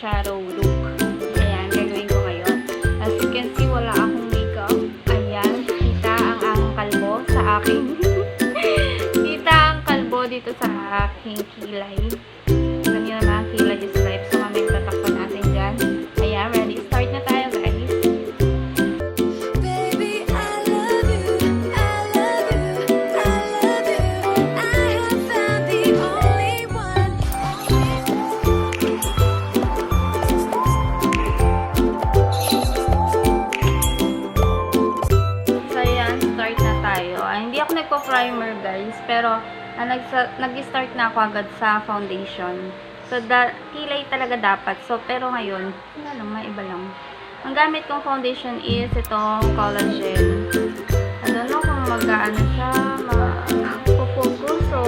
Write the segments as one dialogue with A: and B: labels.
A: eyeshadow look. Ayan, gagawin ko ngayon. As you can see, wala akong makeup. Ayan, kita ang aking kalbo sa aking kita ang kalbo dito sa aking kilay. Alam niyo naman, ang kilay is life. So, mamaya tatakpan natin dyan. Ayan, ready? Start na tayo, guys. Hindi ako nagpo-primer guys, pero nag-start na ako agad sa foundation. So, kilay talaga dapat. So, pero ngayon, maiba lang. Ang gamit kong foundation is itong collagen. I don't know kung mag-ano siya, mapupugo. So,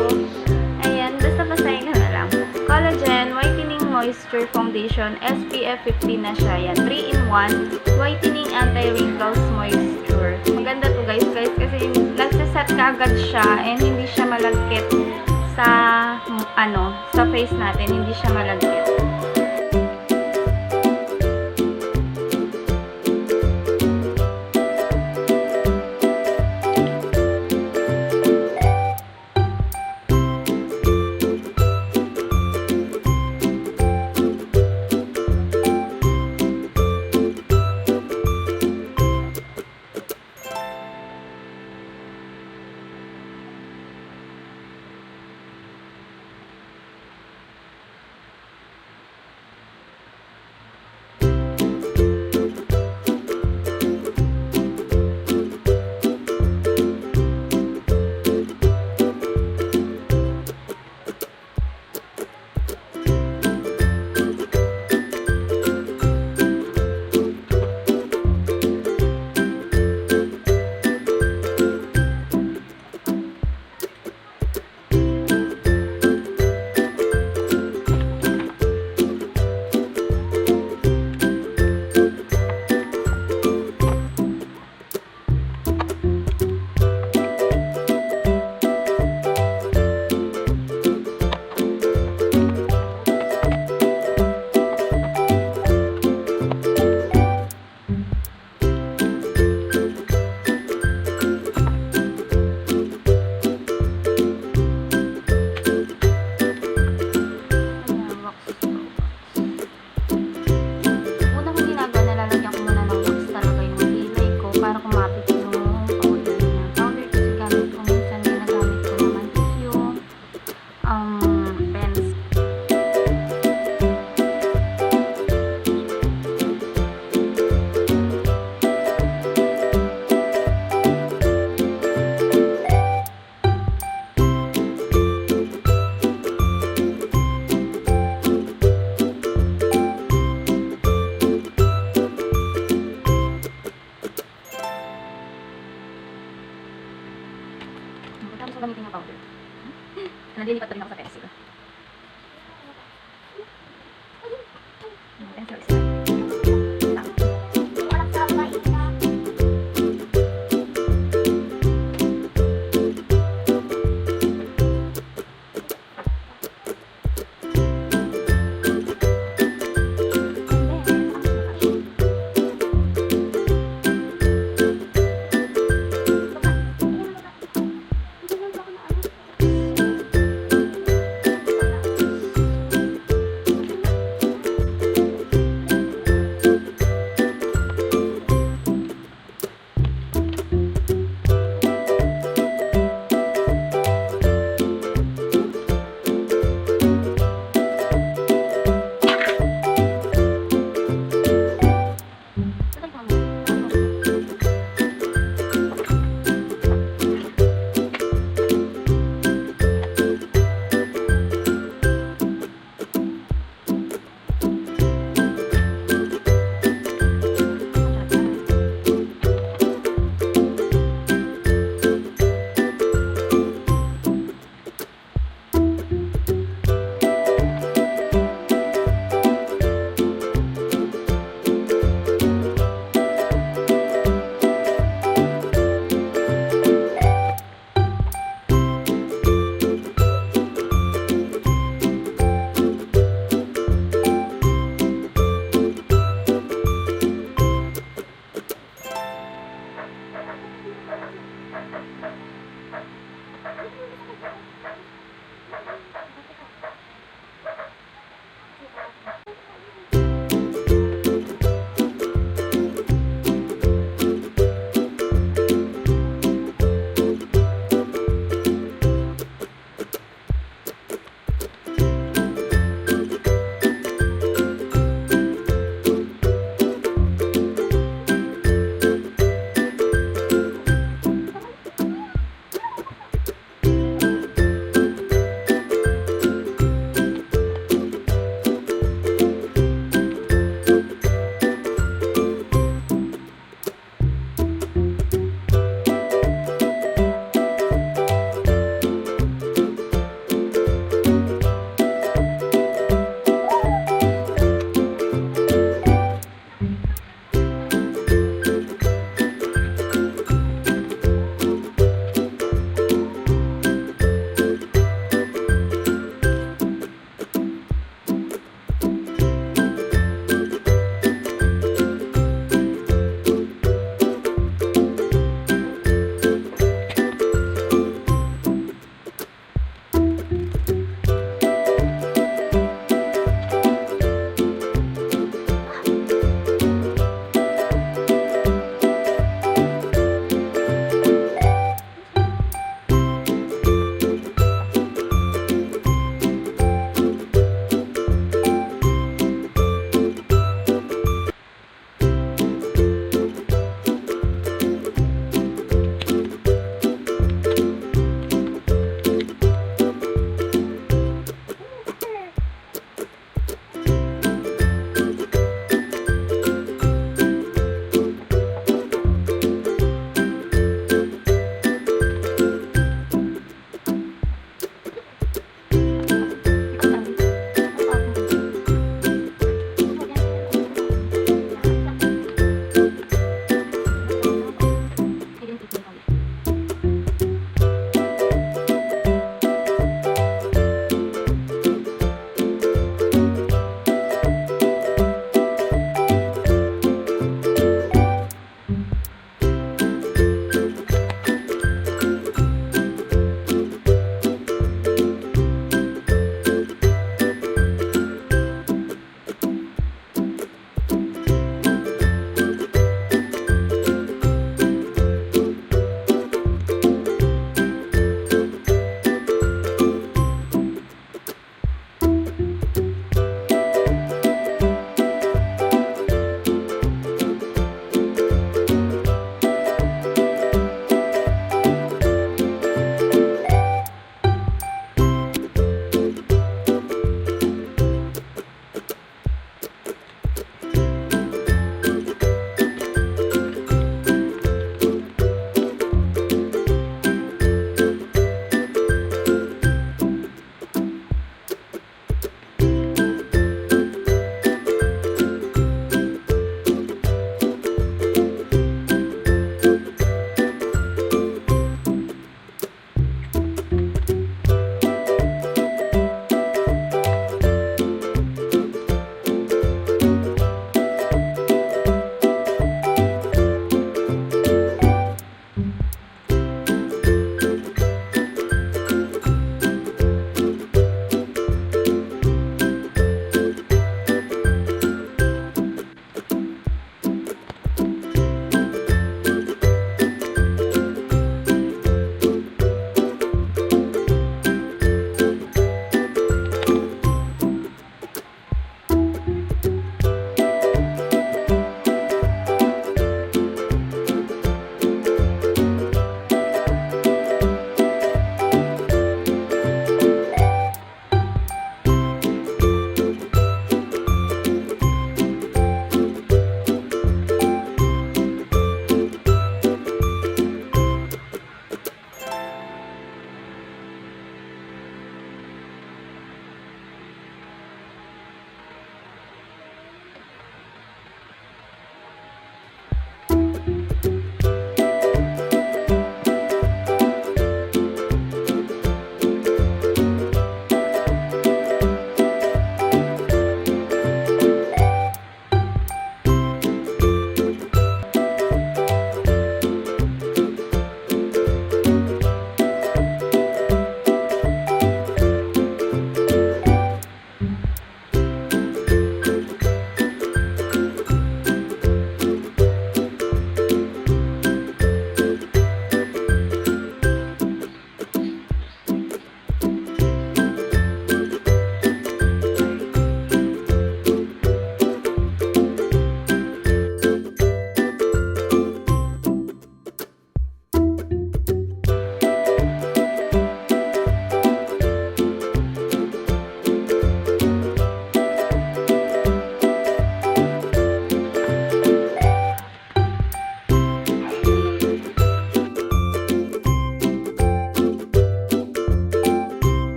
A: ayan, basta basahin ka na lang. Collagen, whitening moisture foundation, SPF 50 na siya. Yan, 3-in-1, whitening anti-wrinkles moisture. Maganda to guys, kasi nagsaset ka agad siya and hindi siya malagkit sa sa face natin, hindi siya malagkit. Gamitin yung powder. Nalilipat pa rin ako sa test.